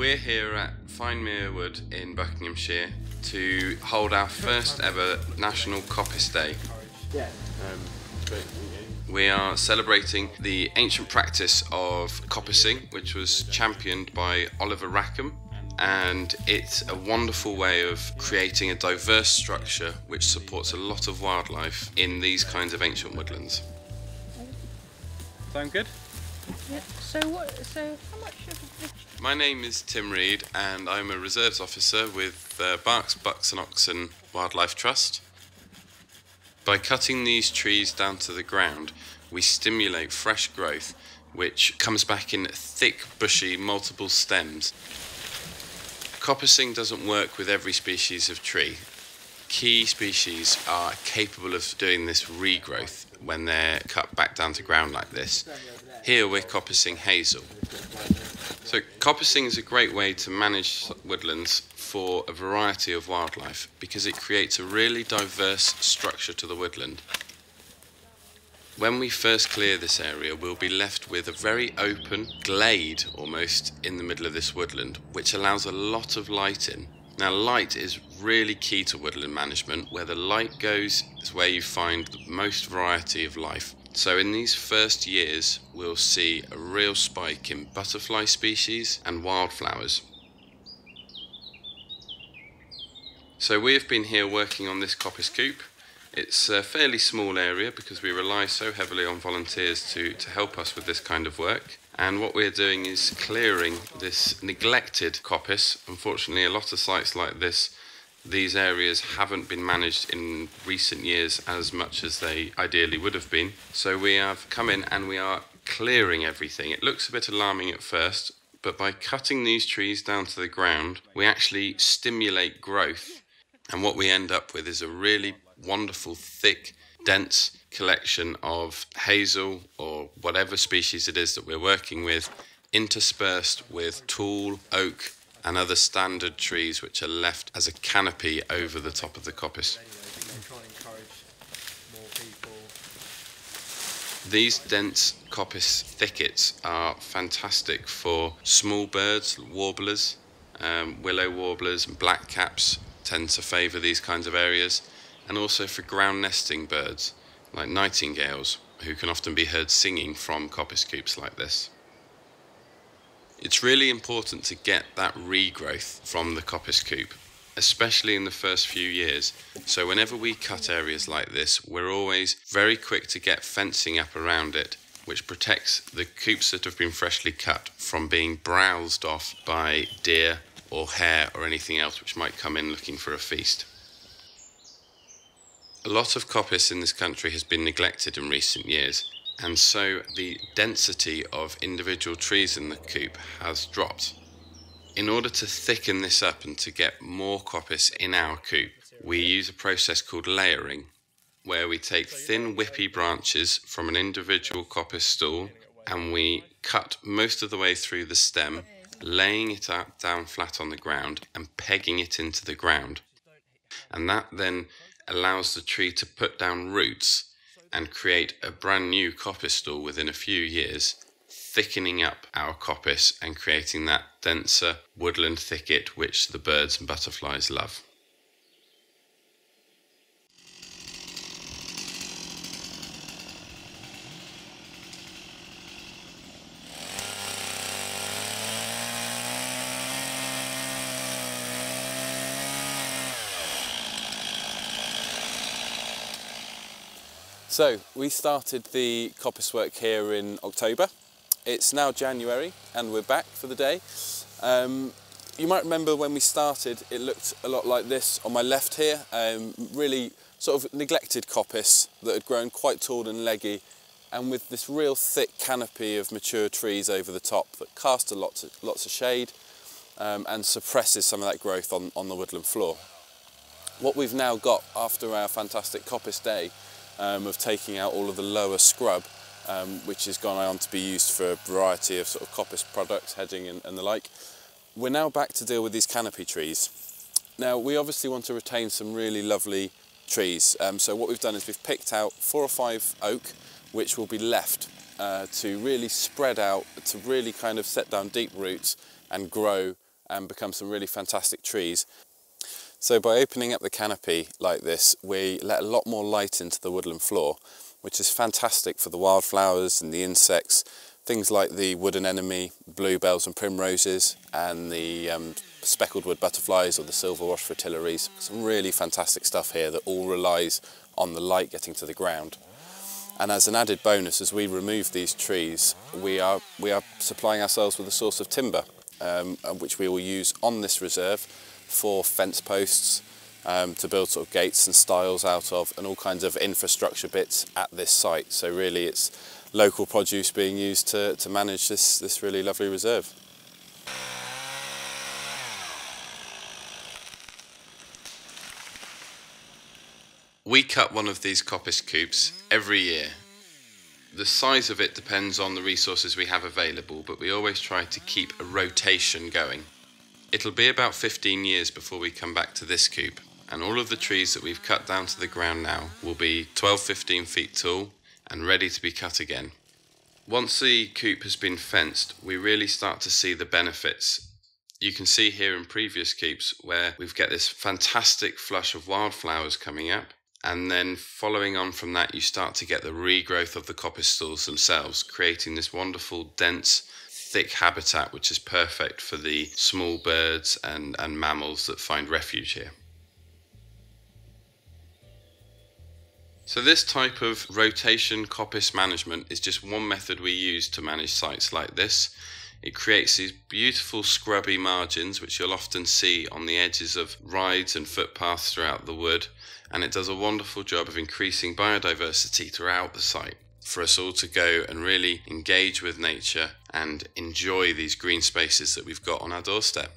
We're here at Finemere Wood in Buckinghamshire to hold our first ever National Coppice Day. We are celebrating the ancient practice of coppicing, which was championed by Oliver Rackham, and it's a wonderful way of creating a diverse structure which supports a lot of wildlife in these kinds of ancient woodlands. Sound good? Yeah. So how much of the... My name is Tim Read and I'm a reserves officer with Berks, and Oxon Wildlife Trust. By cutting these trees down to the ground, we stimulate fresh growth, which comes back in thick, bushy, multiple stems. Coppicing doesn't work with every species of tree. Key species are capable of doing this regrowth when they're cut back down to ground like this. Here we're coppicing hazel. So coppicing is a great way to manage woodlands for a variety of wildlife because it creates a really diverse structure to the woodland. When we first clear this area, we'll be left with a very open glade almost in the middle of this woodland, which allows a lot of light in. Now, light is really key to woodland management. Where the light goes is where you find the most variety of life. So in these first years, we'll see a real spike in butterfly species and wildflowers. So we have been here working on this coppice coop. It's a fairly small area because we rely so heavily on volunteers to help us with this kind of work. And what we're doing is clearing this neglected coppice. Unfortunately, a lot of sites like this, these areas haven't been managed in recent years as much as they ideally would have been. So we have come in and we are clearing everything. It looks a bit alarming at first, but by cutting these trees down to the ground, we actually stimulate growth. And what we end up with is a really wonderful, thick, dense collection of hazel or whatever species it is that we're working with, interspersed with tall oak and other standard trees which are left as a canopy over the top of the coppice. These dense coppice thickets are fantastic for small birds, warblers, willow warblers and blackcaps tend to favour these kinds of areas, and also for ground nesting birds like nightingales, who can often be heard singing from coppice coops like this. It's really important to get that regrowth from the coppice coop, especially in the first few years. So whenever we cut areas like this, we're always very quick to get fencing up around it, which protects the coops that have been freshly cut from being browsed off by deer or hare or anything else which might come in looking for a feast. A lot of coppice in this country has been neglected in recent years, and so the density of individual trees in the coop has dropped. In order to thicken this up and to get more coppice in our coop, we use a process called layering, where we take thin whippy branches from an individual coppice stool and we cut most of the way through the stem, laying it down flat on the ground and pegging it into the ground. And that then allows the tree to put down roots and create a brand new coppice stool within a few years, thickening up our coppice and creating that denser woodland thicket which the birds and butterflies love. So we started the coppice work here in October. It's now January and we're back for the day. You might remember when we started it looked a lot like this on my left here, really sort of neglected coppice that had grown quite tall and leggy, and with this real thick canopy of mature trees over the top that cast lots of shade and suppresses some of that growth on the woodland floor. What we've now got after our fantastic coppice day of taking out all of the lower scrub, which has gone on to be used for a variety of sort of coppice products, hedging and the like. We're now back to deal with these canopy trees. Now we obviously want to retain some really lovely trees, so what we've done is we've picked out 4 or 5 oak which will be left to really spread out, to really kind of set down deep roots and grow and become some really fantastic trees. So by opening up the canopy like this, we let a lot more light into the woodland floor, which is fantastic for the wildflowers and the insects, things like the wood anemone, bluebells and primroses, and the speckled wood butterflies or the silver wash fritillaries. Some really fantastic stuff here that all relies on the light getting to the ground. And as an added bonus, as we remove these trees, we are supplying ourselves with a source of timber, which we will use on this reserve for fence posts, to build sort of gates and stiles out of, and all kinds of infrastructure bits at this site. So really it's local produce being used to manage this really lovely reserve. We cut one of these coppice coops every year. The size of it depends on the resources we have available, but we always try to keep a rotation going. It'll be about 15 years before we come back to this coop, and all of the trees that we've cut down to the ground now will be 12-15 feet tall and ready to be cut again. Once the coop has been fenced, we really start to see the benefits. You can see here in previous coops where we get this fantastic flush of wildflowers coming up, and then following on from that you start to get the regrowth of the coppice stalls themselves, creating this wonderful dense thick habitat which is perfect for the small birds and mammals that find refuge here. So this type of rotation coppice management is just one method we use to manage sites like this. It creates these beautiful scrubby margins which you'll often see on the edges of rides and footpaths throughout the wood, and it does a wonderful job of increasing biodiversity throughout the site for us all to go and really engage with nature and enjoy these green spaces that we've got on our doorstep.